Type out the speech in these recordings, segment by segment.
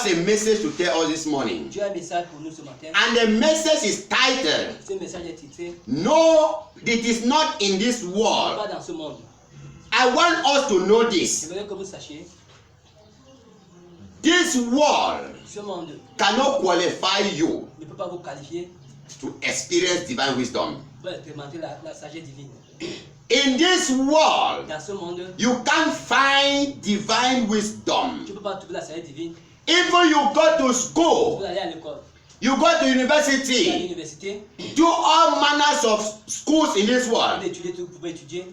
a message to tell us this morning. Dieu a un message pour nous ce matin. And the message is titled, Ce message est titré No, it is not in this world. Pas dans ce monde. I want us to know Je this. voudrais que vous sachiez, This world ce monde cannot qualify you ne peut pas vous qualifier to experience divine wisdom. pour expérimenter la sagesse divine. In this world, Dans ce monde, you can't find divine wisdom. tu ne peux pas trouver la sagesse divine. Even you go to Vous school, allez à l'école, you go to à university, l'université, do all manners of schools in this vous world, pouvez étudier tout, vous pouvez étudier.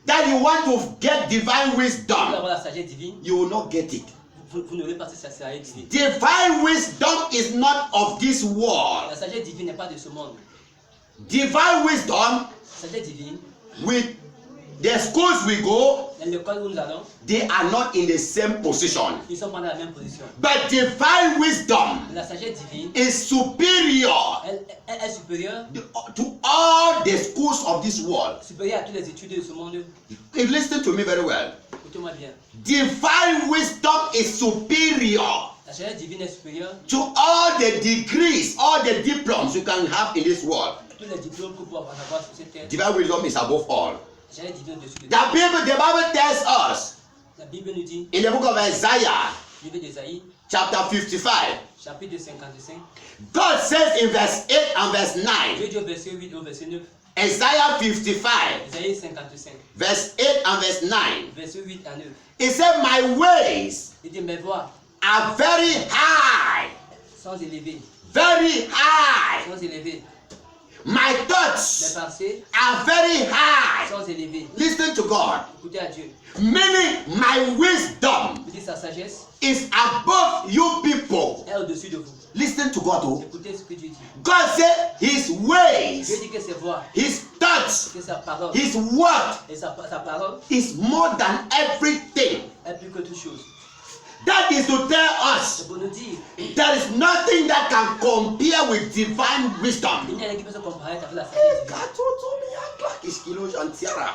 that you want to get divine Vous voulez wisdom, avoir la sagesse divine, you will not get it. vous n'aurez pas cette sagesse divine. Divine wisdom is not of this world. La sagesse divine n'est pas de ce monde. Divine wisdom, La sagesse divine, with the schools we go, dans l'école où nous allons, they are not in the same position. ils ne sont pas dans la même position. But divine wisdom La sagesse divine, is superior elle est supérieure, to all the schools of this world. supérieure à toutes les études de ce monde. If listen to me very well. Écoutez-moi bien. Divine wisdom is superior La sagesse divine est supérieure to all the degrees, all the diplomas you can have in this world. à tous les diplômes que vous pouvez avoir sur cette terre. Divine wisdom is above all. La sagesse divine est au-dessus de The Bible tells us La Bible nous dit, in the book of Isaiah, livre d'Ésaïe, chapter 55, chapitre 55, God says in verse 8 and verse 9, Dieu dit au verset 8 au verset 9, Isaiah 55, Ésaïe 55, verse 8 and verse 9, verset 8 à 9. it said, My ways Il dit, mes voix are very high, sont élevées, very high. sont élevées. My Mes thoughts pensées are very high. sont élevées. Listen to God. Écoutez à Dieu. Meaning, my wisdom Il dit, sa sagesse is above you people. est au-dessus de vous. Listen to God. Oh. Écoutez ce que Dieu dit. God said his Dieu ways, dit que ses voix, his thoughts, que sa parole, his word et sa parole is more than everything. est plus que toute chose. That is to tell us C'est pour nous dire, there is nothing that can compare with divine il wisdom. n'y a rien qui peut se comparer avec la sagesse divine.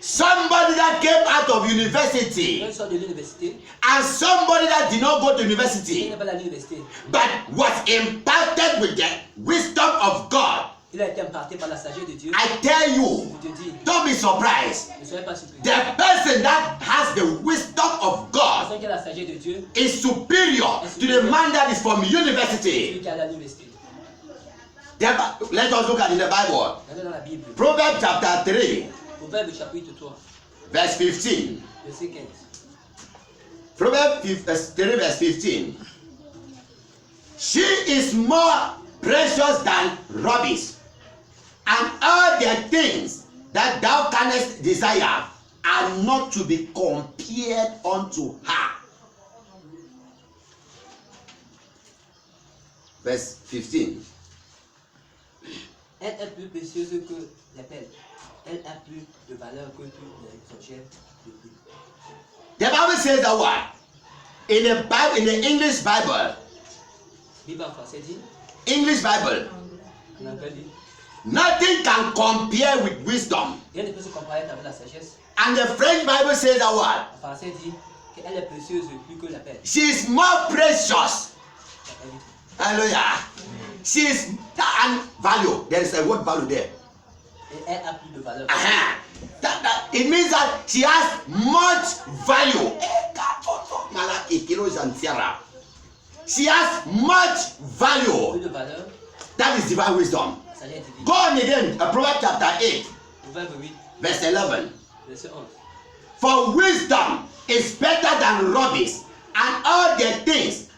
Somebody that came out of university Quand il sort de l'université, and somebody that did not go to il university n'est pas à l'université. but was impacted with the wisdom of God. Il a été imparti par la sagesse de Dieu. I tell you, Je te dis, don't be surprised. ne soyez pas surpris. The person that has the wisdom of God Celui qui a la sagesse de Dieu, is superior to the man that is from celui university. qui est à l'université. Let us look at in the Bible. Regardez dans la Bible. Proverbs chapter 3, Proverbe chapitre 3, verse 15. verset 15. Proverbs 3, verse 15. She is more precious than rubies, and all the things that thou canst desire are not to be compared unto her. Verse 15. Elle est plus précieuse que les perles. Elle a plus de valeur que tous les objets de prix. The Bible says that what? In the Bible, in the English Bible, Bible en français dit, English Bible, en anglais dit, nothing can compare with wisdom. rien ne peut se comparer avec la sagesse. And the French Bible says that what? En français dit qu'elle est précieuse plus que la perle. She is more precious. Hallelujah. She is and value. There is a word value there. Et elle a plus de valeur. It means that she has much value. She has much Plus value. de valeur, That is divine wisdom. sagesse divine. Go on again. Proverbs chapter 8, Proverbe 8, verse 11. verset 11. For wisdom is better than rubies, and all the things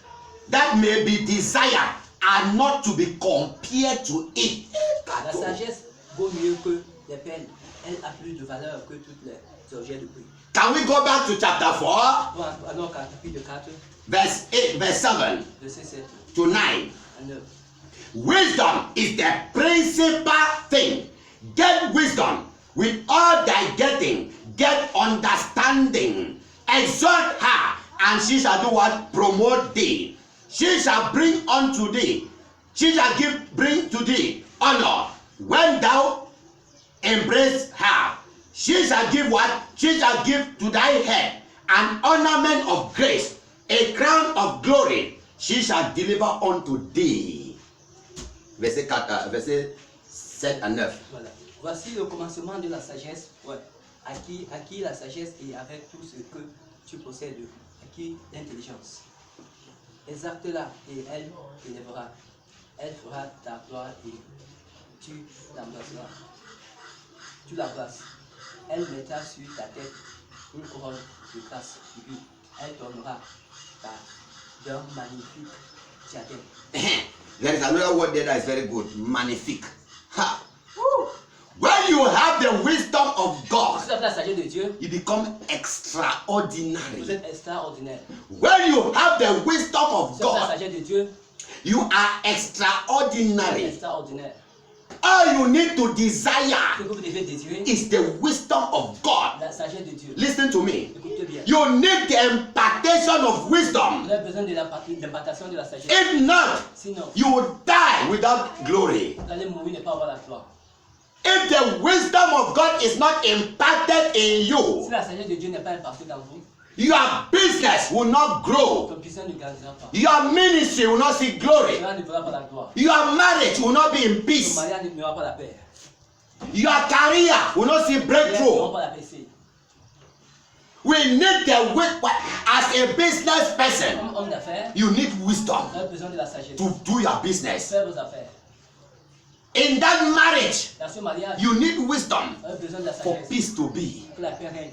that may be desired are not to be compared to it. La sagesse vaut mieux que les perles. Elle a plus de valeur que tous les objets de prix. Can we go back to chapter 4, Allons au chapitre 4, verse 8, verse 7 verset 7 to 9? à 9. Wisdom is the principal thing. Get wisdom. With all thy getting, get understanding. Exhort her, and she shall do what? Promote thee. She shall bring unto thee. She shall bring to thee honor. When thou embrace her, she shall give what? She shall give to thy head an ornament of grace. A crown of glory she shall deliver unto thee. Verset 4, verset 7 à 9. Voilà. Voici le commencement de la sagesse. Ouais. Acquis la sagesse et avec tout ce que tu possèdes. Acquis l'intelligence. Exalte-la et elle t'élèvera. Elle fera ta gloire et tu l'embrasseras. Tu l'embrasses. Elle mettra sur ta tête une couronne de grâce divine. Elle tournera d'un magnifique diadème. There is another word there that is very good. Magnifique. Ha. When you have the wisdom of Si God, vous avez la sagesse de Dieu, you become vous extraordinary. êtes extraordinaire. When you have the wisdom of Si vous avez la God, sagesse de Dieu, you are vous êtes extraordinary. extraordinaire. All you need to Ce desire que vous devez désirer, is the wisdom of God. la sagesse de Dieu. Listen to me. Écoutez bien. You need the impartation of Vous wisdom. avez besoin de l'impartation de la sagesse. If not, Sinon, you will die without glory. vous allez mourir, ne pas avoir la gloire. If the wisdom of God is not imparted in Si you, la sagesse de Dieu n'est pas impartée dans vous, your business will not grow. votre puissance ne grandira pas. Your ministry will not see glory. Cela ne fera pas la gloire. Your marriage will not be in Votre peace. mariage n'aura pas la paix. Your career will not see Vous n'aurez breakthrough. pas la paix. C'est We need the wisdom. As a business person, comme homme d'affaires, you need wisdom vous avez besoin de la sagesse. to do your business. Faire vos affaires. In that marriage, Dans ce mariage, you need wisdom vous avez besoin de la for sagesse. peace to be. Pour que la paix règne.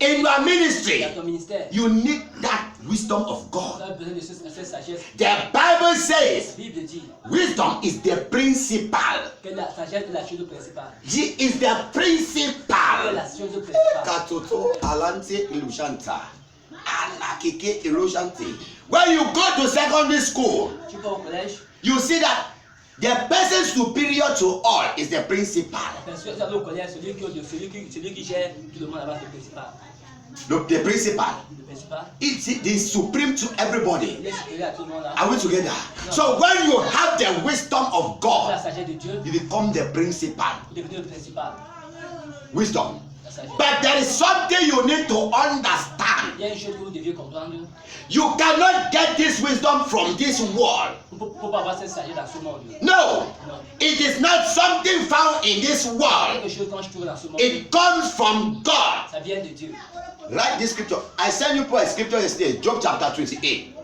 In your ministry, Dans ton ministère, you need that wisdom of vous God. avez besoin de cette sagesse. The Bible La says Bible dit wisdom is the principal. que la sagesse est la chose principale. She is the C'est principal. la chose principale. Katoto alante ilushanta. Alakike ilushante. When you go to secondary school, Tu vas au collège, you see that the person superior to all is the principal. tu vas au collège, celui qui gère tout le monde là-bas, c'est le principal. The principal. Le principal, It's the supreme to everybody. il est supérieur à tout le monde là. Are we together? So when you have the wisdom of La God, sagesse de Dieu, you become the principal. vous devenez le principal. Wisdom. La sagesse. But there is something you need to understand. Il y a une chose que vous deviez comprendre. You cannot get this wisdom from this world. Vous ne pouvez pas avoir cette sagesse dans ce monde. No, Non. it is not something found in this world. Quelque chose quand je trouve dans ce monde, It comes from God. ça vient de Dieu. Write this scripture. I sent you a scripture yesterday, Job chapter 28.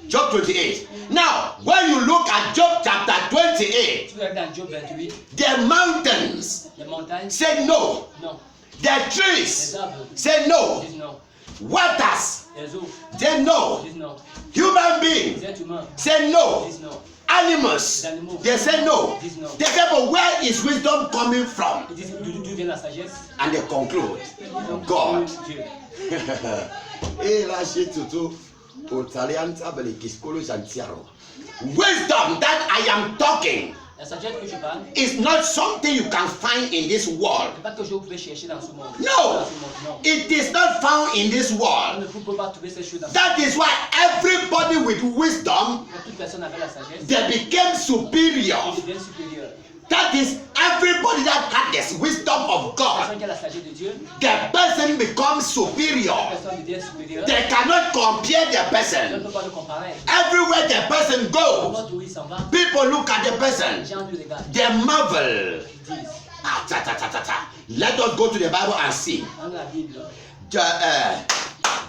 Job 28. Now, when you look at Job chapter 28, Tu regardes dans Job 28, the mountains les montagnes, say no. non. The Les trees arbres say no. disent non. Waters Les eaux say no. disent non. Human Les beings êtres humains say no. disent non. Animals, they say no. Disent non. They say, but where is wisdom coming from? Ils disent d'où vient la sagesse? And they conclude, Donc, God. Dieu. Eh, là, j'ai tout au talianta belikiskolo jantiaro. Wisdom that I am talking La sagesse que je parle, is not something you can find in this world. c'est pas quelque chose que vous pouvez chercher dans ce monde. No. Dans ce monde, non. It is not found in this Vous world. ne pouvez pas trouver ces choses dans ce monde. That is why everybody with wisdom, Quand toute personne avec la sagesse, they became superior. il devient supérieur. That is everybody that had this wisdom of La God. personne qui a la sagesse de Dieu, The person becomes la superior. personne devient supérieure. They cannot compare the On ne person. peut pas le comparer. Everywhere the person Au goes, moment où il s'en va, people look at the les person. gens lui regardent. They marvel. Ils disent, Ah, ta, ta, ta, ta, ta. Let us go to the Bible and see. dans la Bible,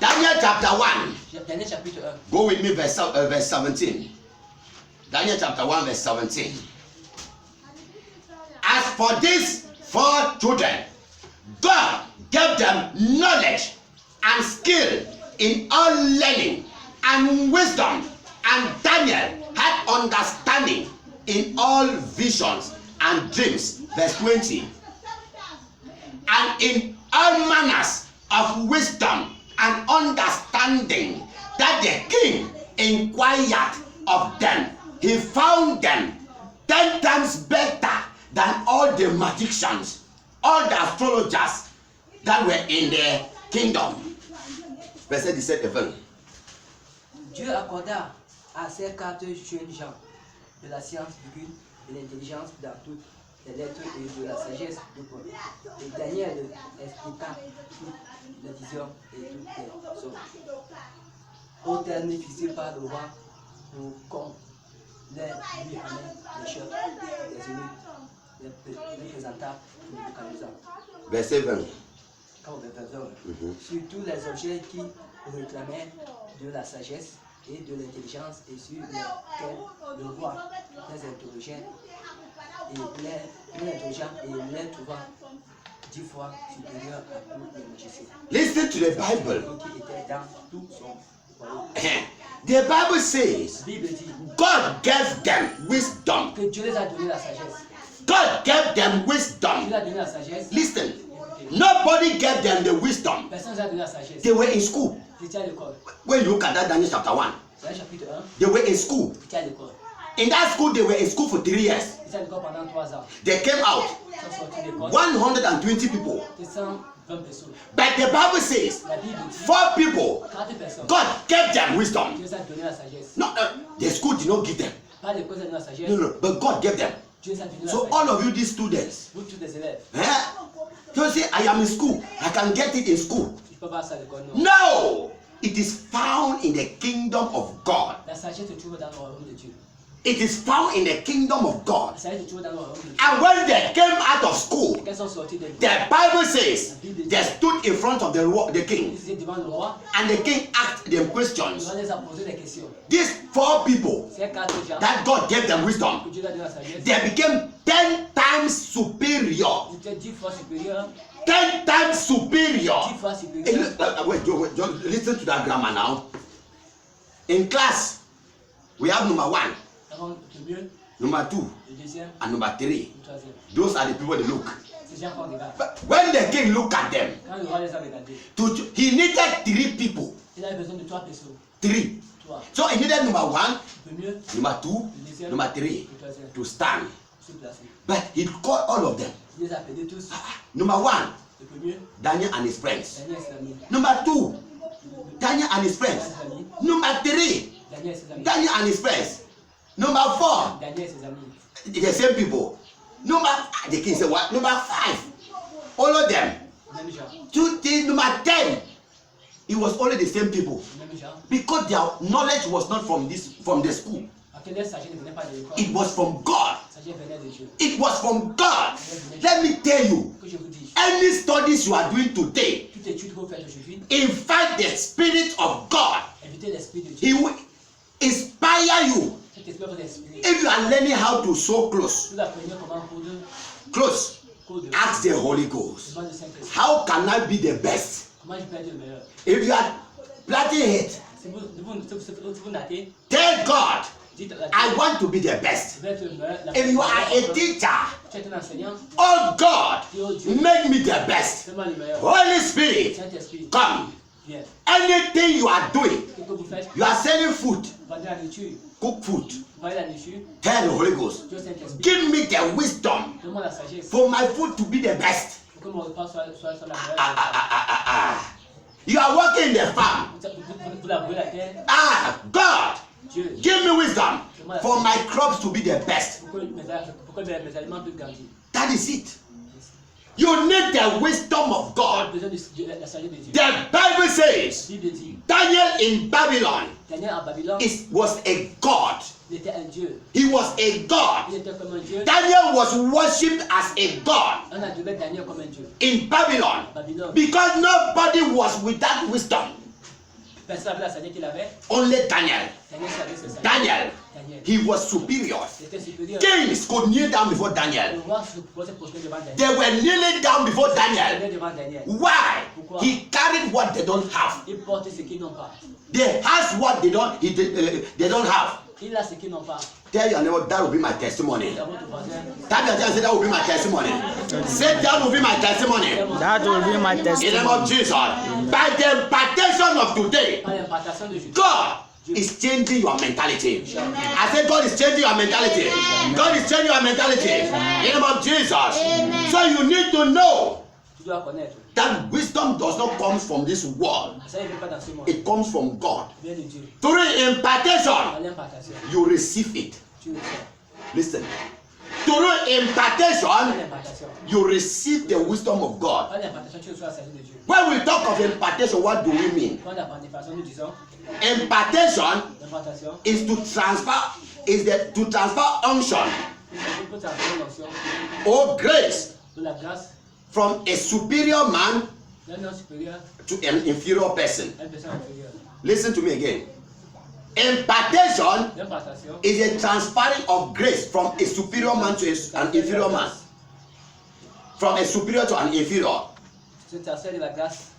Daniel chapter 1. Daniel chapitre 1, Go with me, verse 17. Daniel chapter 1, verse 17. As for these 4 children, God gave them knowledge and skill in all learning and wisdom, and Daniel had understanding in all visions and dreams. Verse 20. And in all manners of wisdom and understanding, that the king inquired of them. He found them 10 times better than all the magicians, all the astrologers that were in the kingdom. Verset 17. Dieu accorda à ces 4 jeunes gens de la science divine, de l'intelligence dans toute des lettres et de la sagesse de Paul. Et Daniel expliqua toutes les visions et toutes les choses. Au terme fixé par le roi pour qu'on les lui amène les chefs, les eunuques, les présenta pour Nebuchadnezzar. Verset 20. Sur tous les objets qui réclamaient de la sagesse et de l'intelligence et sur lesquels le roi les interrogeait et les trouvant 10 fois supérieurs à tous les magiciens. Listen to the Bible. Qui était dans tout son royaume. The Bible says La Bible dit God gave them wisdom. que Dieu les a donné la sagesse. God gave them Dieu wisdom. les a donné la sagesse. Listen, nobody gave them the wisdom. Personne ne les a donné la sagesse. They were in school. J'étais à l'école. When you look at that Daniel chapter 1, C'est un chapitre 1. they were in school. J'étais à l'école. In that school, they were in school for 3 years. J'étais à l'école pendant 3 ans. They came out, Ils sont sortis de l'école. 120 people. C'est 120 personnes. But the Bible says, La Bible dit 4 people, 40 personnes. God gave them wisdom. Dieu les a donné la sagesse. No, the school did not give them. Pas l'école, c'est la sagesse. No, no, but God gave them. Dieu les a donné la So sagesse. all of you, these students, Vous tous les élèves, don't say, I am in school. I can get it in school. tu peux voir ça à l'école, non. No, it is found in the kingdom of God. La sagesse se trouve dans le royaume de Dieu. It is found in the kingdom of God. La sagesse se trouve dans le royaume de Dieu. And when they came out of school, Quand ils sont sortis de l'école, the Bible says they stood in front of the king, ils étaient devant le roi. and the king asked them Le questions. roi les a posé des questions. These 4 people Ces 4 gens that God gave them wisdom, que Dieu leur a donné la sagesse, they became 10 times superior. ils étaient 10 fois supérieurs. 10 times superior. 10 fois Hey, supérieurs. wait, just listen to that grammar now. In class, we have number 1, Avant le premier, number 2, le deuxième, and number 3. le troisième. Those are the people they look. Ces gens font des gars. But when the king looked at them, Quand le roi les a regardés, he needed 3 people. il avait besoin de 3 personnes. 3. 3. So he needed number 1, Le premier, number 2, le deuxième, number 3 le troisième. to stand. Se placer. But he called all of them. Il les a appelés tous. Number 1, Le premier, Daniel and his friends. Daniel et ses amis. Number 2, Daniel and his friends. Number 3, Daniel et ses amis. Daniel and his friends. Number 4, Daniel et ses amis. the same people. The king said what? Number 5, all of them. Même gens. Number 10, it was only the same people. Même gens. Because their knowledge was not from the school. Parce que leur sagesse ne venait pas de l'école. It was from God. La sagesse venait de Dieu. It was from God. Let me tell you, Que je vous dis, any studies you are doing today, toute étude que vous faites aujourd'hui, invite the Spirit of God. invitez l'Esprit de Dieu. He will inspire you. Cet esprit, votre esprit. If you are learning how to sew clothes, Vous apprenez comment coudre. clothes, ask the Holy Ghost, Demande le Saint-Esprit. how can I be the best? Comment je peux être le meilleur? If you are plaiting it, Si vous natez, tell God, dites à I Dieu, want to be the best. je vais être le meilleur. If you are a teacher, Tu es un enseignant, oh God, make me the best. fais-moi le meilleur. Holy Spirit, Saint-Esprit, come. viens. Anything you are doing, Qu'est-ce que vous faites? you are selling food, Vendez la nourriture. cook food. Vendez la nourriture. Tell the Holy Ghost, Dieu Saint-Esprit, give me the wisdom donne-moi la sagesse for my food to be the best. pour que mon repas soit la meilleure. You are working in the farm. Vous labourez la terre. God, Dieu, give me wisdom for my crops to be the best. pour que mes aliments puissent grandir. That is it. You need the wisdom of J'ai God. besoin de la sagesse de Dieu. The Bible says La Bible dit, Daniel in Babylon Daniel en Babylone, was a god. il était un Dieu. He was a god. Il était comme un Dieu. Daniel was worshipped as a god On adorait Daniel comme un Dieu. in Babylon Babylone. because nobody was without wisdom. Personne n'avait la sagesse qu'il avait. Only Daniel. Daniel savait ce sagesse. Daniel, Daniel. he was superior. Il était supérieur. Kings could kneel down before Le Daniel. roi se prostrait devant Daniel. They were kneeling down before Il Daniel. était devant Daniel. Why? He carried what they don't have. Il porte ce qu'ils n'ont pas. They has what they don't have. Il a ce qu'ils n'ont pas. Tell your neighbor that will be my testimony. Nous avons tout voisin. Tell your neighbor say that will be my testimony. Say that will be my testimony. That will be my In the name testimony. of Jesus. By the impartation of today, Par l'impartation de Jésus. God is changing your mentality. I said God is changing your mentality. God is changing your mentality. In the name of Jesus. So you need to know Tu dois connaître. that wisdom does not come from this world. Ça ne vient pas dans ce monde. It comes from God. Il vient de Dieu. Through Par impartation, l'impartation, you receive it. tu le sais. Listen. through impartation, l'impartation. you receive the wisdom of God. Par l'impartation, tu reçois la sagesse de Dieu. When we talk of impartation, what do we mean? Quand l'impartation, nous disons, Impartation l'impartation, is to transfer unction c'est pour transférer l'onction or grace de la grâce from a superior man d'un homme supérieur to an inferior person. à une personne inférieure. Listen to me again. Impartation L'impartation, is a transferring of grace from a superior man to an inferior man. From a superior to an inferior. c'est le transfert de la grâce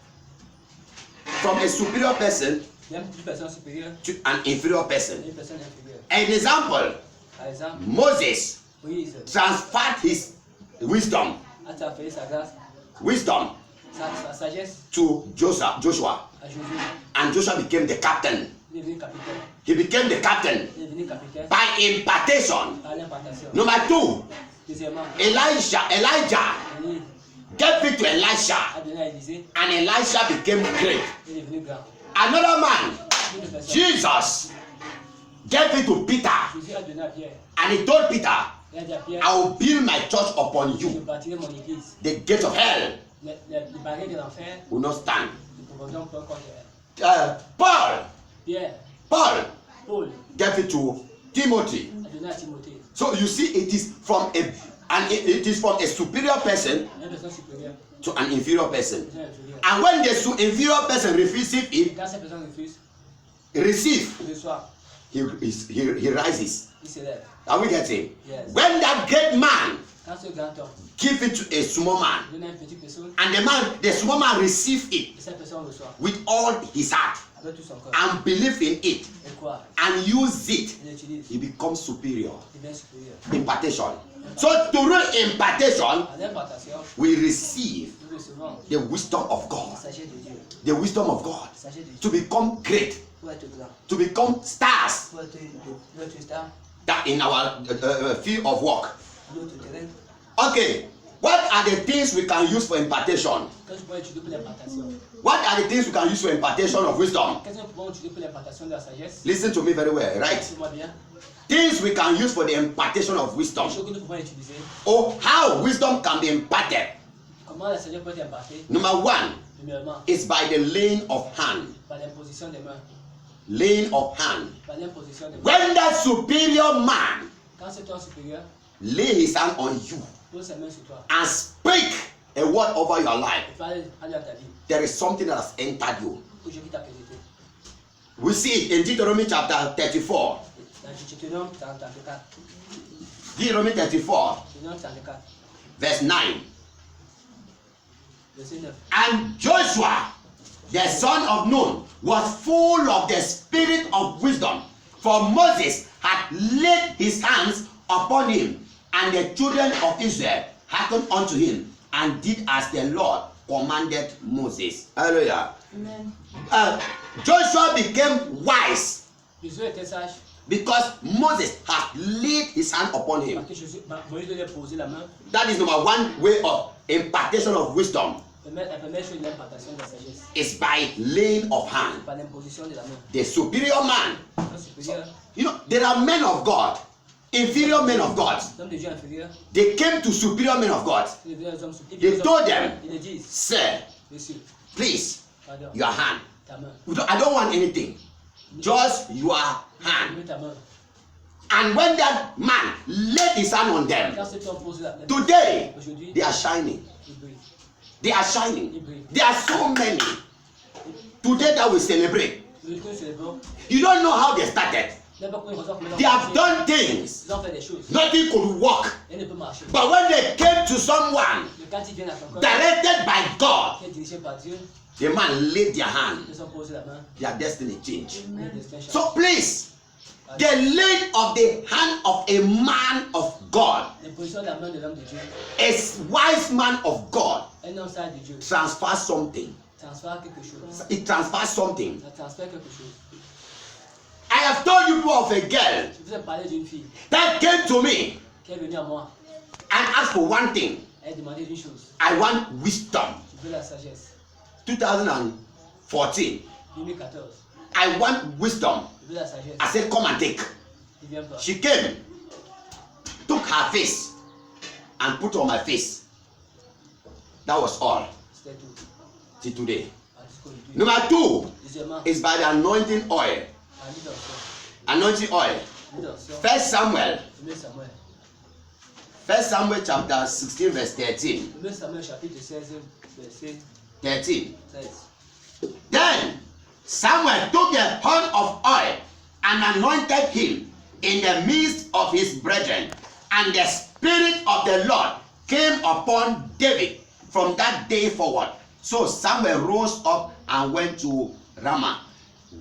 From a superior person d'une personne supérieure to an inferior person. à une personne inférieure. An example, Par exemple, Moses Moïse transferred his wisdom, a transféré sa grâce, sa sagesse to Joshua, à Josué. and Joshua became the captain. Il est devenu capitaine. He became the captain Il est devenu capitaine by impartation. par l'impartation. Number 2, Deuxièmement, Elijah Élie gave it to Elisha, a donné à Élisée, and Elisha became great. il est devenu grand. Another man, Une autre personne, Jesus, gave it to Peter, Jésus a donné à Pierre. and he told Peter, Il a dit à Pierre, I will build my church upon je you. bâtirai mon église. The gate of hell Les barrières de l'enfer will not stand. ne pourront pas contre elle. Paul Paul gave it to Timothy. a donné à Timothée, So you see, it is from a superior person une personne supérieure, to an inferior person. une personne inférieure. And when the inferior person receives it, Quand cette personne refuse, il reçoit, rises. il s'élève. Are we getting? Yes. When that great man Quand ce grand homme give it to a small man, donne à une petite personne, and the small man receive it et cette personne reçoit with all his heart avec tout son corps. and believe in it Et quoi? and use it, Il l'utilise, he becomes superior. il devient supérieur. Impartation. So through impartation, À l'impartation, we receive nous recevons the wisdom of la God. sagesse de Dieu. The wisdom of God La sagesse de to Dieu become great, pour être grand, to become stars pour être star, that in our field of work. notre terrain. Okay, what are the things we can use for impartation? Quand tu peux utiliser pour l'impartation, What are the things we can use for impartation of wisdom? qu'est-ce que nous pouvons utiliser pour l'impartation de la sagesse? Listen to me very well, right? Écoute-moi bien. Things we can use for the impartation of Les wisdom. choses que nous pouvons utiliser. Or how wisdom can be imparted. Comment la sagesse peut être impartée? Number 1 Premièrement, is by the laying of hand. par l'imposition des mains. Laying of hand. Par l'imposition des mains. When that superior man Quand c'est toi supérieur, lay his hand on you pose ses mains sur toi. and speak a word over your life, Et parle à ta vie. there is something that has entered you. Aujourd'hui, tu as pénétré. We see it in Deuteronomy chapter 34. Dans Deutéronome 34. Deuteronomy 34, Deutéronome 34. verse 9. Verset 9. And Joshua, the son of Nun, was full of the spirit of wisdom, for Moses had laid his hands upon him, and the children of Israel hearkened unto him, and did as the Lord commanded Moses. Hallelujah. Amen. Joshua became wise Josué était sage because Moses had laid his hand upon him. parce que Moïse lui a posé la main. That is number 1 way of impartation of wisdom, La première chose de l'impartation de la sagesse, is by laying of hand. par l'imposition de la main. The superior man, Un supérieur, you know, there are men of God, inferior men of God. l'homme de Dieu inférieur, They came to superior men of God. il devient les hommes supérieurs. They told them, Ils le disent, sir, monsieur, please, pardon, your hand. ta main. I don't want anything, just your hand. Mets ta main. And when that man laid his hand on them, Quand cet homme pose la main, today aujourd'hui, they are shining. il brille. They are shining. There are so many today that we celebrate. Le truc, c'est le bon. You don't know how they started. N'importe quoi, ils ont fait They have done things. Ils ont fait des choses. Nothing could work. Elle ne peut marcher. But when they came to someone Mais quand ils viennent à ton corps, directed by God, qui est dirigé par Dieu, the man laid their hand. ils ont posé la main, Their destiny changed. leur destin change. So please, the laying of the hand of a man of God, L'imposition de la main de l'homme de Dieu, a wise man of God, un homme sage de Dieu, transfers something. transfère quelque chose. It transfers something. Ça transfère quelque chose. I have told you of a girl Je vous ai parlé d'une fille that came to me qui est venue à moi. and asked for one thing. Elle demandait une chose. I want wisdom. Je veux la sagesse. 2014. 2014. I want wisdom. Je veux la sagesse. I said, come and take. Il vient pas. She came, took her face, and put on my face. That was all. C'était tout. Till today. À Number 2 Deuxièmement, is by the anointing oil. à l'huile d'onction. Anointing oil. L'huile d'onction. 1 Samuel. 1 Samuel. 1 Samuel chapter 16 verse 13. 1 Samuel chapitre 16, verset 13. 13. Then Samuel took the horn of oil and anointed him in the midst of his brethren, and the Spirit of the Lord came upon David from that day forward. So Samuel rose up and went to Ramah.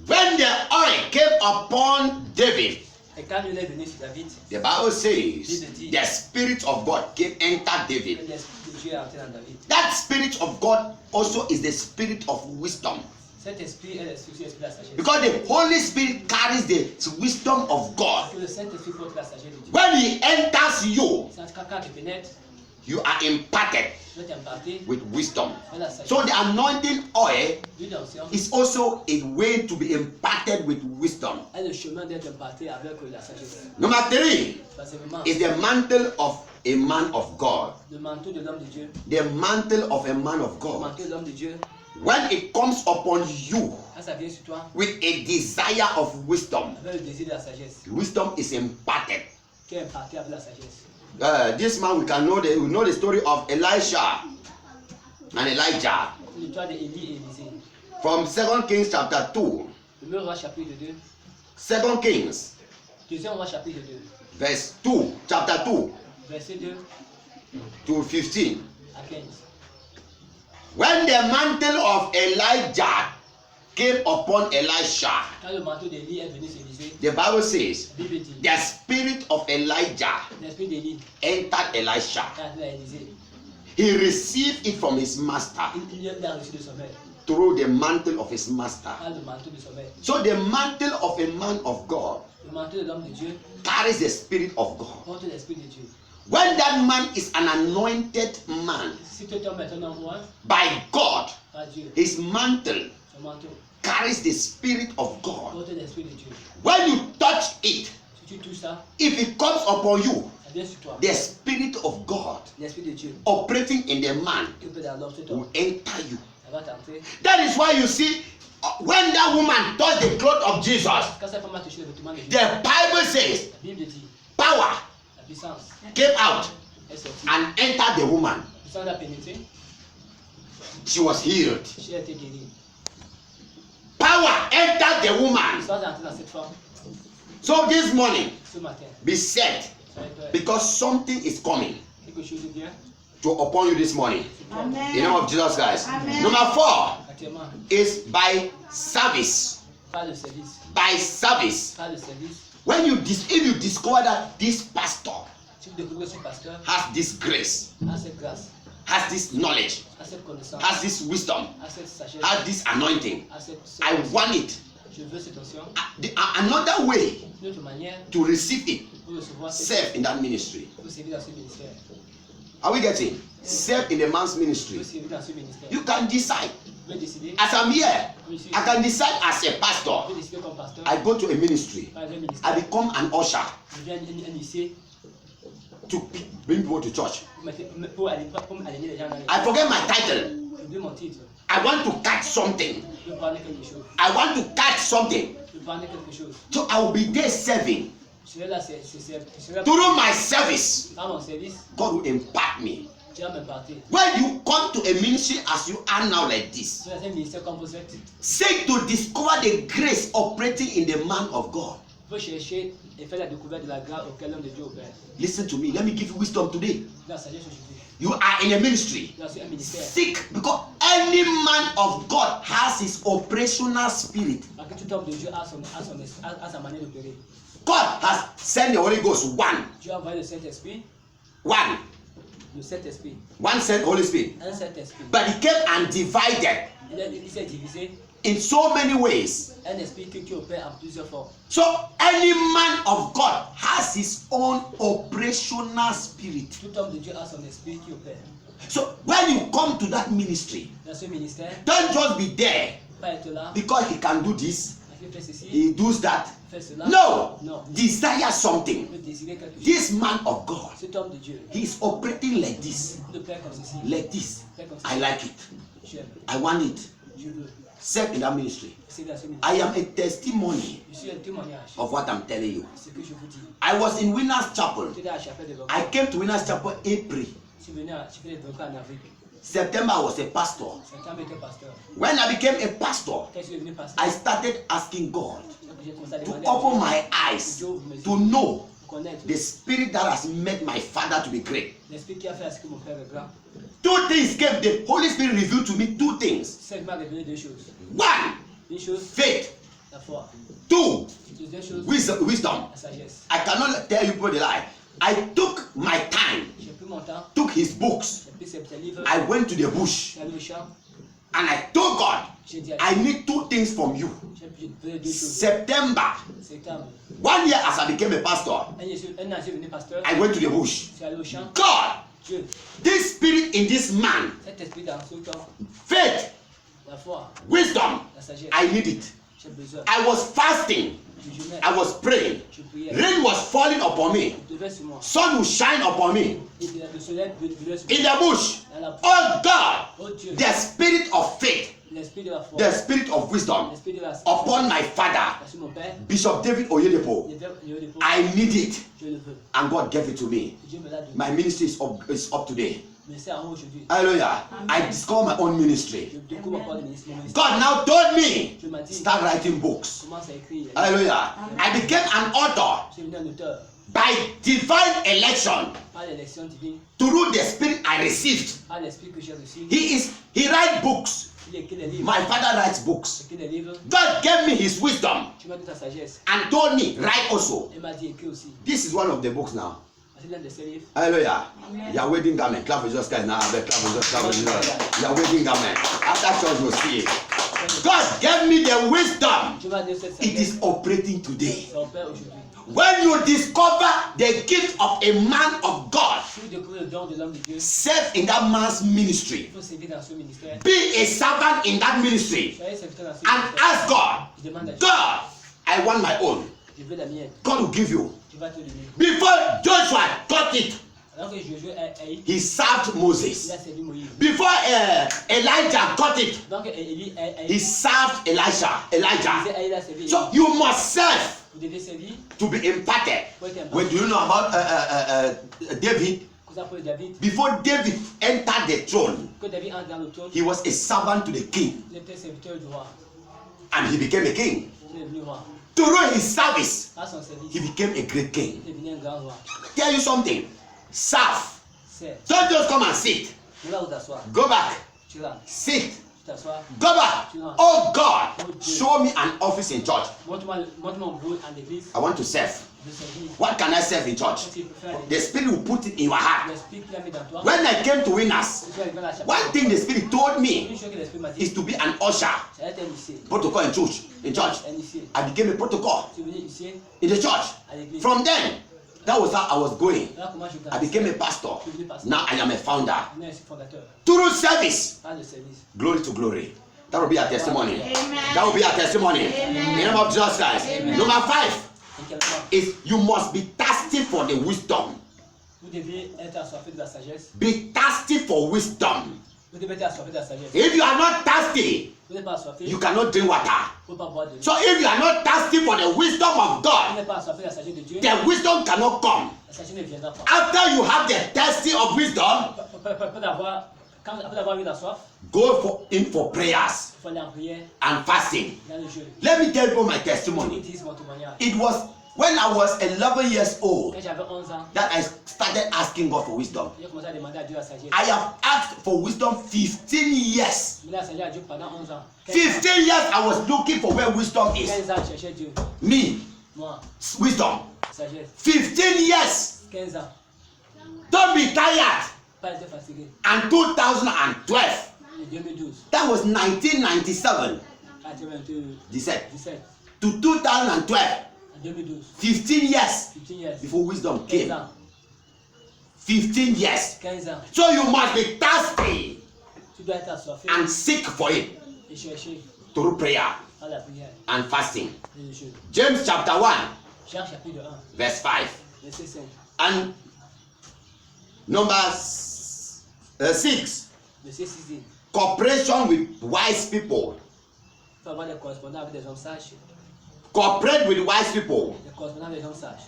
When the oil came upon David, Et quand il est venu sur David, the Bible says the Spirit of God came entered David. l'Esprit de Dieu est entré dans David. That Spirit of God also is the Spirit of wisdom. Cet esprit est l'esprit de la sagesse. Because the Holy Spirit carries the wisdom of God. Parce que le Saint-Esprit porte la sagesse de Dieu. When He enters you, Quand tu pénètres, you are imparted tu vas t'imparter with wisdom. dans la sagesse. So the anointing oil L'huile d'onction is also a way to be imparted with wisdom. est le chemin d'être imparté avec la sagesse. Number 3 Troisièmement, is the mantle of a man of God. le manteau de l'homme de Dieu. The mantle of a man of Le God. manteau de l'homme de Dieu, When it comes upon you quand ça vient sur toi, with a desire of wisdom, avec le désir de la sagesse, wisdom is imparted. qui est imparté avec la sagesse. This man, we know the story of Elisha and Elijah L'histoire d'Élie et Élisée. from 2 Kings chapter 2. Le roi chapitre 2. 2 Kings Deuxième roi chapitre 2. verse 2, chapter 2 Verset 2 to 15. à 15. When the mantle of Elijah came upon Elisha, Quand le manteau d'Élie est venu sur Élisée, the Bible says la Bible dit, the spirit of Elijah l'esprit d'Élie entered Elisha. est entré à Élisée. He received it from his master Il a reçu de son maître, through the mantle of his master. par le manteau de son maître. So the mantle of a man of God Le manteau de l'homme de Dieu carries the spirit of God. porte l'esprit de Dieu. When that man is an anointed man Si tu es maintenant moi, by God, par Dieu, his mantle son manteau carries the spirit of God. porte l'esprit de Dieu. When you touch it, Si tu touches ça, if it comes upon you, ça vient sur toi. the spirit of God L'esprit de Dieu operating in the man qui peut dans l'homme sur toi, will enter you. ça va t'entrer. That is why you see when that woman touched the cloth of Jesus, Quand cette femme a touché le vêtement de Jésus, the Bible says la Bible dit, power la puissance came out est sortie. and entered the woman. La puissance a pénétré, She was healed. j'ai été guéri. Power entered the La woman. puissance est entrée dans cette femme So this morning, ce matin. be set Soyez prêts. because something is coming Quelque chose vient to upon you this morning. sur toi. In the Amen. name of Jesus Christ. Amen. Number 4 Actuellement, is by service. pas de service. By service. Pas de service. When if you discover that this pastor Si vous découvrez ce pasteur, has this grace, a cette grâce, has this knowledge, a cette connaissance, has this wisdom, a cette sagesse, has this anointing, a cette I want it. je veux cette onction. Another way D'une autre manière, to receive it, pour recevoir cette serve in that ministry. pour servir dans ce ministère. Are we getting? Serve in the man's ministry. Pour servir dans ce ministère. You can decide. Vous pouvez décider. As I'm here, Comme ici, I can decide as a vous pastor. pouvez décider comme pasteur. I go to a ministry. Par exemple, I ministère. become an usher Je viens initier to bring people to church. pour aligner les gens dans les. I forget my title. J'oublie mon titre. I want to catch something. Je veux prendre quelque chose. I want to catch something. Je veux prendre quelque chose. So I will be there serving. Je serai là, c'est Through my service, par mon service, God will impart me. tu vas m'imparter. When you come to a ministry as you are now like this, Sur un ministère comme vous êtes, seek to discover the grace operating in the man of God. il faut chercher et faire la découverte de la grâce auquel l'homme de Dieu opère. Listen to me. Let me give you wisdom today. La sagesse aujourd'hui. You are in a ministry. Dans un ministère. Seek because any man of God has his operational spirit. Parce que tout homme de Dieu a sa manière d'opérer. God has sent the Holy Ghost one. Dieu a envoyé le Saint-Esprit. One. Le Saint-Esprit. One sent Holy Spirit. Un Saint-Esprit. But he came and divided Il s'est divisé. in so many ways. Un esprit qui opère en plusieurs formes. So any man of God has his own operational spirit. Tout homme de Dieu a son esprit qui opère. So when you come to that ministry, Dans ce ministère, don't just be there pas être là, because he can do this, Tu fais ceci, he does that. fais cela. No, Non. desire Tu something. peux désirer quelque chose. This man of God, Cet homme de Dieu, he is operating like this, de faire comme ceci. like this. Fais comme I ceci. like it. J'aime. I want it. Je veux. Serve in that ministry. C'est dans ce ministère. I am a testimony Je suis un témoignage. of what I'm telling you. Ce que je vous dis. I was in Winners Chapel. J'étais à la chapelle de I Vaucan. came to Winners Chapel April. Je suis venu à la chapelle de Vaucan en avril. September I was a pastor. Septembre était pasteur. When I became a pastor, Quand je suis devenu pasteur, I started asking God donc j'ai commencé à to demander à open Dieu my eyes to know pour connaître the spirit that has made my father to be great. l'esprit qui a fait à ce que mon père est grand. Two things came. The Holy Spirit revealed to me two things. C'est m'a révélé deux choses. One, Une chose, faith. la foi. Two, Deuxième chose, wisdom. la sagesse. I cannot tell you people the lie. I took my time, J'ai pris mon temps, took his books. j'ai pris ses livres, I went to the bush j'ai allé au champ, and I told God, j'ai dit à I Dieu, need two things from you. j'ai besoin de deux choses. September, Septembre. 1 year as I became a pastor, Un an, je suis devenu pasteur, I went to the bush. je suis allé au champ. God, Dieu, this spirit in this man, cet esprit dans ce temps, faith, la foi, wisdom, la sagesse, I need it. j'ai besoin. I was fasting, Je jeûnais, I was praying. je priais. Rain was falling upon me, Il devait sur moi. sun will shine upon me. Et le soleil devait sur In moi. the bush, Dans la oh God, Oh Dieu, the spirit of faith, l'esprit de la foi, the spirit of wisdom l'esprit de la upon my father, sur mon père, Bishop David Oyedepo. il devait le I need it, je le veux. and God gave it to me. Dieu me l'a donné. My ministry is up today. Mais c'est en haut aujourd'hui. Hallelujah. I discovered my own ministry. Je découvre encore le ministère. Mon ministère. God now told me, Je m'as dit, start writing books. commence à écrire. Hallelujah. I became an author Je suis devenu un auteur by divine election par l'élection divine, through the spirit I received. par l'esprit que j'ai reçu. He writes books. Il écrit des livres. My father writes books. Il écrit des livres. God gave me his wisdom Tu m'as dit ta sagesse. and told me, write also. Il m'a dit écrit aussi. This is one of the books now. C'est l'un de ces livres. Hallelujah. Your wedding garment. Clap for Jesus Christ now. Clap for Jesus. Clap for Jesus. Your wedding garment. After church, we'll see it. God gave me the wisdom. Tu m'as donné cette It sagesse. is operating today. C'est opère aujourd'hui. When you discover the gift of a man of God, Si vous découvrez le don de l'homme de Dieu, serve in that man's ministry. il faut servir dans ce ministère. Be a servant in that ministry. Soyez serviteur dans ce And ministère. ask God, Je demande à Dieu. God, I want my own. Je veux la mienne. God will give you. Tu vas te donner. Before Joshua got it, Alors que Josué a eu, he served Moses. il a servi Moïse. Before Elijah got it, Donc Élie a he served Elijah. il a servi. So you must serve Vous devez servir to be imparted. pour être When do you know about David? Vous appelez David. Before David entered the throne, Que David entre dans le trône, he was a servant to the king, il était serviteur du roi. and he became a king. Il est devenu roi. Through his service, Par son he service, became a great king. il est devenu un grand roi. Tell you something, serve. C'est Don't just come and sit. tu vas où t'asseoir. Go back, Tu rentres. sit, Tu t'assois. go back. Oh God, show me an office in church. Montre-moi mon boulot en église. I want to serve. Je servir. What can I serve in church? Qu'est-ce qu'il peut faire à The l'église? Spirit will put it in your heart. L'esprit qu'il a mis dans toi. When I came to Winners, Je suis arrivé à la chapelle. one thing the Spirit told me Une chose que l'esprit m'a dit, is to be an usher, c'est d'être un huissier. protocol in church. In church, Un huissier. I became a protocol Tu es venu huissier in the church. à l'église. From then, that was how I was going. Là, comment je I became a pastor. Now I am a founder. Je suis fondateur. Through service, Pas de service. glory to glory. That will be our testimony. Amen. That will be our testimony. Amen. In the name of Jesus Christ. Amen. Number 5 Cinquièmement, is you must be thirsty for the wisdom. vous devez être assoiffé de la sagesse. Be thirsty for wisdom. Vous devez être assoiffé de la sagesse. If you are not thirsty, Vous n'êtes pas assoiffé. you cannot drink water. Vous ne pouvez pas boire de l'eau. So if you are not thirsty for the wisdom of Vous God, n'êtes pas assoiffé de la sagesse de Dieu. the wisdom cannot come. La sagesse ne viendra pas. After you have the thirsty of wisdom, Après d'avoir eu la soif, in for prayers il faut aller en prière and fasting. dans le jeu. Let me tell you my Je testimony. utilise mon témoignage. It was when I was 11 years old Quand j'avais 11 ans, that I started asking God for wisdom. j'ai commencé à demander à Dieu la sagesse. I have asked for wisdom 15 years. Je la sagesse à Dieu pendant 11 ans. 15 years I was looking for where wisdom is. 15 ans, je cherchais Dieu. Me, Moi, wisdom. sagesse. 15 years. 15 ans. Don't be tired. Pas été fatigué. And 2012, En 2012, that was 1997, à 2017, 17 to 2012, en 2012, 15 years 15 years, before wisdom 15 came. ans, 15 years. 15 ans. So you must be thirsty Tu dois être assoiffé and seek for it et chercher through prayer à la prière and fasting. et le jeûne. James chapter 1, Jacques chapitre 1, verse 5. verset 5. And number 6, Verset 6. cooperation with wise people. Il faut avoir des correspondants avec des hommes sages. Cooperate with wise people. Des correspondants avec des hommes sages.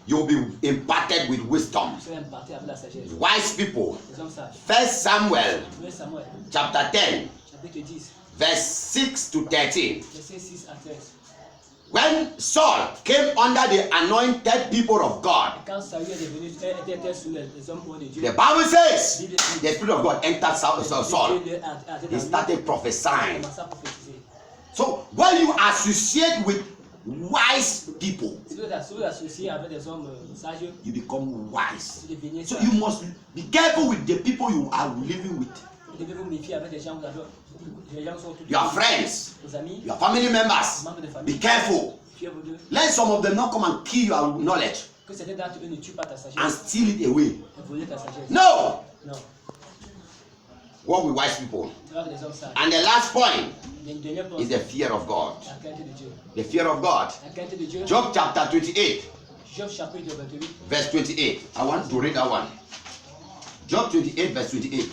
You'll be imparted with wisdom. Vous serez impartis avec la sagesse. Wise people. Des hommes sages. 1 Samuel 1 Samuel, chapter 10, chapitre 10, verse 6 to 13. verset 6 à 13. When Saul came under the anointed people of God, Quand Saül est devenu, était sous les hommes de Dieu, the Bible says the Spirit of God entered Saul. Dieu He started prophesying. commencé à prophétiser. So when you associate with wise people, Si vous associez avec des hommes sages, you become wise. vous devenez So sage. you must be careful with the people you are living with. Vous devez vous méfier avec des gens, les gens sont tous Your friends, vos amis, your family members. membres de famille. Be careful. Fiez-vous d'eux. Let some of them not come and kill your knowledge Que certains d'entre eux ne tuent pas ta sagesse and steal it away. et volent ta sagesse. No. Non. Walk with wise people. Tu vas avec des hommes sages. And the last point Le dernier point, is the fear of God. la crainte de Dieu. The fear of God. La crainte de Dieu. Job chapter 28, Job chapitre 28, verse 28. I want to read that one. Job 28, verse 28.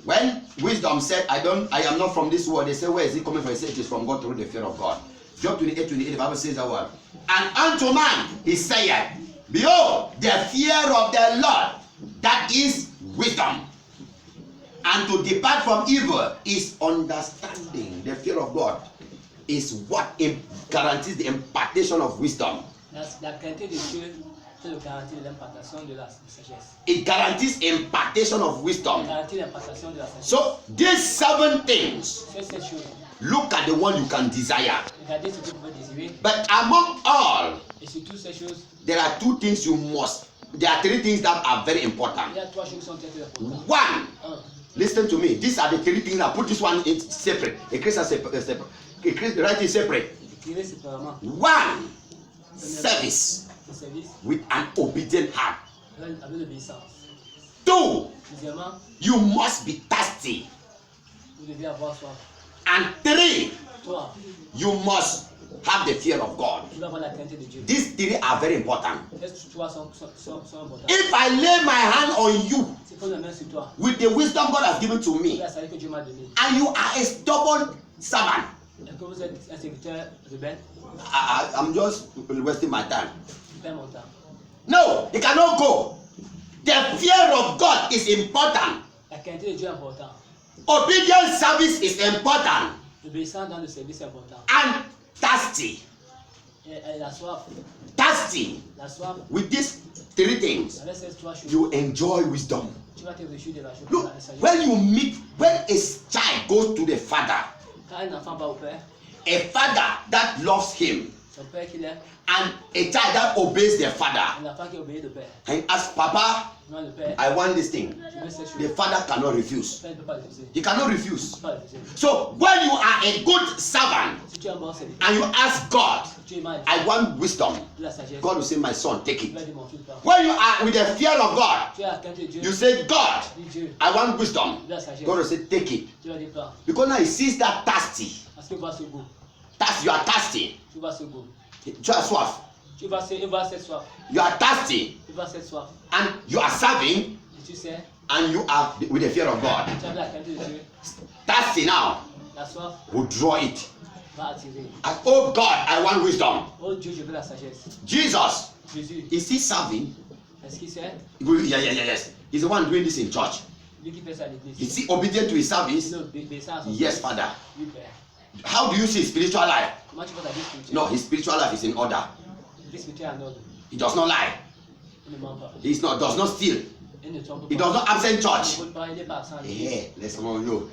When wisdom said, I am not from this world, they say, where is it coming from? He said, it is from God through the fear of God. Job 28, 28, the Bible says that word. And unto man he saith, behold, the fear of the Lord, that is wisdom. And to depart from evil is understanding. The fear of God is what guarantees the impartation of wisdom. la crainte de Dieu, c'est le garantie de l'impartation de la sagesse. It guarantees impartation of wisdom. Garantie l'impartation de la sagesse. So these 7 things, Faites cette chose. look at the one you can desire. Regardez ce que vous pouvez désirer. But among all, Et sur toutes ces choses, there are 2 things you must. There are 3 things that are very important. il y a 3 choses qui sont très importantes. 1, 1. listen to me. These are the 3 things. I put this one in separate. A Christian separate. A Christian write it separate. Écrivez séparément 1, service le service with an obedient heart. avec l'obéissance. 2, Deuxièmement, you must be thirsty. vous devez avoir soif. And 3, 3. you must have the fear of God. Tu vas avoir la crainte de Dieu. These 3 are very important. Ces 3 sont importants. If I lay my hand on you Si pose la main sur toi, with the wisdom God has given to tu me, vas savoir que Dieu m'a donné. and you are a stubborn servant, Est-ce que vous êtes un serviteur rebelle? I'm just wasting my time. Je perds mon temps. No, it cannot go. The fear of God is important. La qualité de Dieu est importante. Obedient service is important. L'obéissance dans le service est important. And thirsty. Et la soif. Thirsty. La soif, With these 3 things, avec ces 3 choses, you enjoy wisdom. tu vas te réjouir de la chose. Look, de la sagesse. when a child goes to the father, Quand un enfant va au père, a father that loves him, son père qui l'aime, and a child that obeys the father, un enfant qui obéit le père. and asks, Papa, Non, le père, I want this thing. je veux cette chose. The father cannot Le refuse. père ne peut pas refuser. He cannot Il refuse. ne peut pas refuser. So when you are a good servant Si tu es un bon serviteur, and you ask God, tu es mal, I want wisdom, de la sagesse, God will say, my son, take tu it. vas démontrer le pas. When you are with the fear of God, Tu as la crainte de Dieu, you say, God, dis Dieu, I want wisdom. de la sagesse, God will say, take it. tu vas dire pas. Because now he sees that thirsty. Parce que vois ce goût, You are thirsty. tu vois ce goût. Tu as soif. Tu vois cette soif, You are thirsty. tu vois cette soif. And you are serving Et tu sais, and you are with the fear of God. tu as la crainte de Dieu, Thirsty now la soif will draw it. va attirer. And, oh God, I want wisdom. Oh Dieu, je veux la sagesse. Jesus, Jésus, is he serving? est-ce qu'il sait? Yes. He's the one doing this in church. Lui qui fait ça à l'église. Is he obedient to his service? Non, obéissant à son Yes, service. Father. Oui, Père. How do you see his spiritual life? Comment tu vois ta vie spirituelle? No, his spiritual life is in order. La vie spirituelle est en ordre. He does not lie. Il ne ment pas. Does not steal. Il ne trompe pas. He does not absent Il ne church. vole pas, il n'est pas absent à l'église. Yeah, let's know you.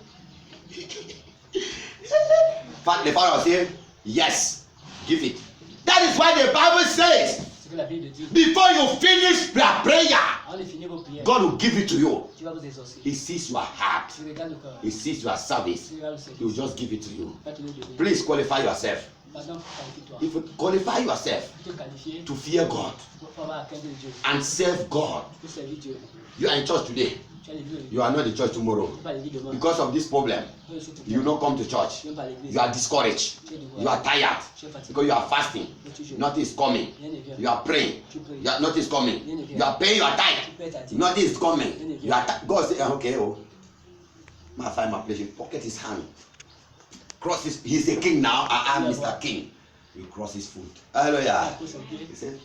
The father was saying, yes, give it. That is why the Bible says, C'est que la Bible dit. before you finish your prayer, Avant de finir vos prières, God will give it to you. tu vas vous exaucer. He sees your heart. Tu regardes le cœur. He sees your service. Tu regardes le He will service. just give it to you. Va te le donner. Please qualify yourself. Maintenant, qualifie-toi. If you qualify yourself Te qualifier to fear God pour avoir la crainte de Dieu. and serve God, Pour servir Dieu. you are in church today. Tu as l'église. You are not in church tomorrow. Tu vas à l'église demain. Because of this problem, Tu vas aussi te you will not come to church. Tu viens pas à l'église. You are discouraged. You are tired Tu es fatigué. because you are fasting. Nothing is coming. Rien ne vient. You are praying. Tu pries. Nothing is coming. You are paying your Tu tithe. paies ta dîme. Nothing is coming. You are God say, okay, oh, my find my place. Pocket his hand. Cross his. He's a king now. I am Mr. King. You cross his foot. Hallelujah. He said,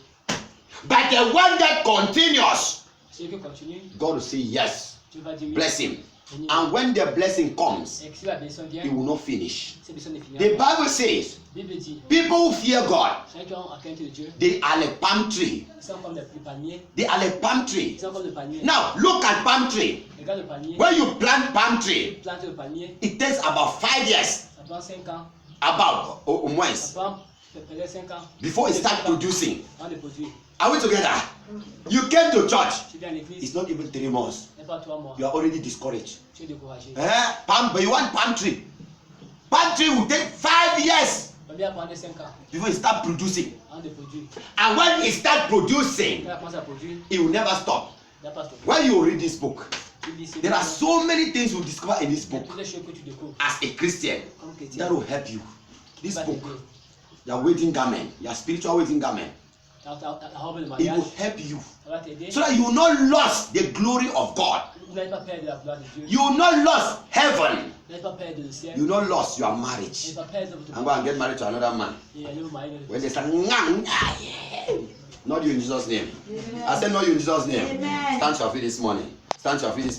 but the one that continues, Celui qui continue, God will say yes. tu vas dire oui. Bless him. And when the blessing comes, Et si la bénédiction vient, he will not finish. cette bénédiction n'est finie. The Bible says, La Bible dit, people who fear God, ceux qui ont la crainte de Dieu, they are like palm tree. ils sont comme des palmiers. They are like palm tree. Ils sont comme des palmiers. Now look at palm tree. Regarde le palmier. When you plant palm tree, Plante le palmier. it takes about 5 years, Ça prend 5 ans. about au moins, Ça prend peut-être 5 ans. before it starts producing. Avant de produire. Are we together? You came to church. Tu viens à l'église. It's not even 3 months. N'est pas 3 mois. You are already discouraged. Tu es découragé. But you want palm tree. Palm tree will take 5 years Le palmier va prendre 5 ans. before it start producing. Avant de produire. And when it start producing, Quand il commence à produire, it will never stop. il n'a pas stoppé. When you read this book, Tu lis ces there are livres. so many things you discover in this Il y a book toutes les choses que tu découvres as a Christian comme chrétien. that will help you. This Va book, t'aider. your wedding garment, your spiritual wedding garment, Ta robe de it mariage, will help you ça va t'aider. so that you will not lose the glory of God. Vous n'allez pas perdre la gloire de Dieu. You will not lose heaven. Vous n'allez pas perdre le ciel. You will not lose your Vous marriage n'allez pas perdre votre and go and get married to another man. Et allez vous marier. When they start, not you in Jesus' name. I said, not you in Jesus' name. Amen. Stand to your feet this morning. Stand to your feet this morning.